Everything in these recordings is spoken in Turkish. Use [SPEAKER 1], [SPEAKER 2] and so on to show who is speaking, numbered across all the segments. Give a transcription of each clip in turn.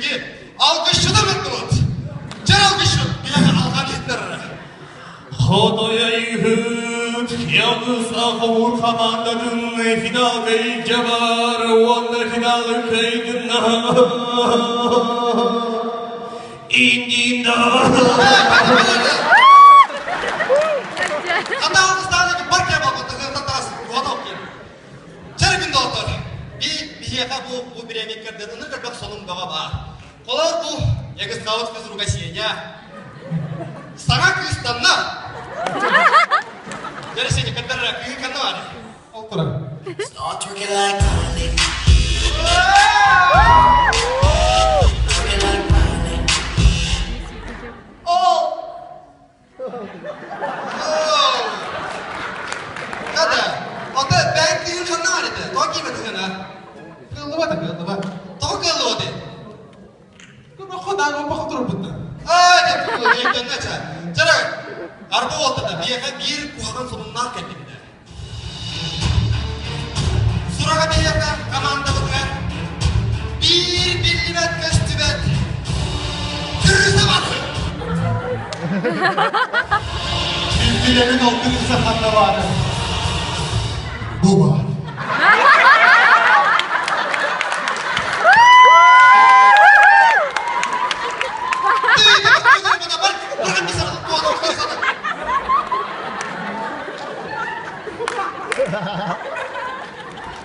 [SPEAKER 1] Bilgi. Alkışçıdır mutlumat. Cer alkışçı. Bilen alkan yetlerine.
[SPEAKER 2] Hodayayhut, yalnız ahur kamandanın final kayıcı var, onda final kaydına. İndiğinde.
[SPEAKER 1] Hatta alkışlardaki parkaya bakmadık. Tatarasın. Yuhada okuyayım. Çerbin doktor. Bir yaka bu bir emekler dedinir kırpak sonun baba bağ. Kolar bu. Yagız kavut kız rugasiyenya. Sana kristanna. Jadi sini kadar kiri kan tuh ada. Oh kurang.
[SPEAKER 3] Start twerking like Miley. Twerking like Miley.
[SPEAKER 1] Oh. Kada. Oke, ben kiri kan tuh ada. Tahu gimana tuh kan? Kalau apa tuh? Tahu kalau ada. Kau kau dah apa kau terus betul? Ada tuh yang kan aja. Cara. Araba ortada bir kuhagan sonundan kendimde. Suraga bir yaka kamanda bıdıgan. Bir millimet köstübet. Türüse bakı.
[SPEAKER 4] Bilgilerin olduğunuzda kanla varı. Bu var.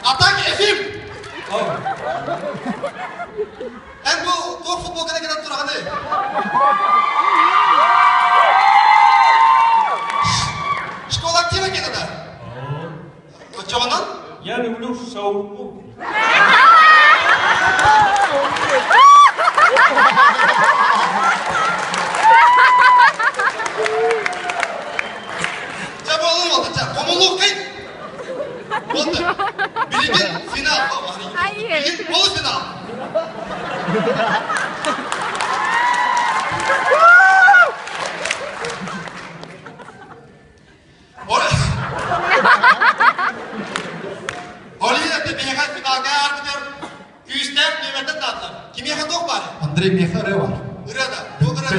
[SPEAKER 1] Atak Efim.
[SPEAKER 2] Oh.
[SPEAKER 1] Bu futbol kadar kita turun deh. Sekolah kira kita dah. Coba
[SPEAKER 2] Yani belum savurma.
[SPEAKER 1] Coba lu mau baca, kamu lukin. Boleh. Bilgin final. Bilgin bola final. Oleh itu biarkan final ke arbiter. Küsten kıymetten dağıtlar. Kim yakan tok bari?
[SPEAKER 4] Andrei Mekare var.
[SPEAKER 1] Irada. Bu ırada.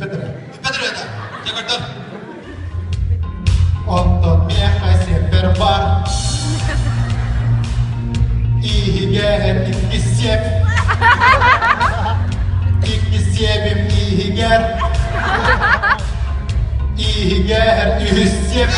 [SPEAKER 4] Petre.
[SPEAKER 1] Petre ırada. Jakarta.
[SPEAKER 4] Ondan Mekare sefer var. İyi gel iki sep. İki sepim iyi gel. İyi gel üç sep.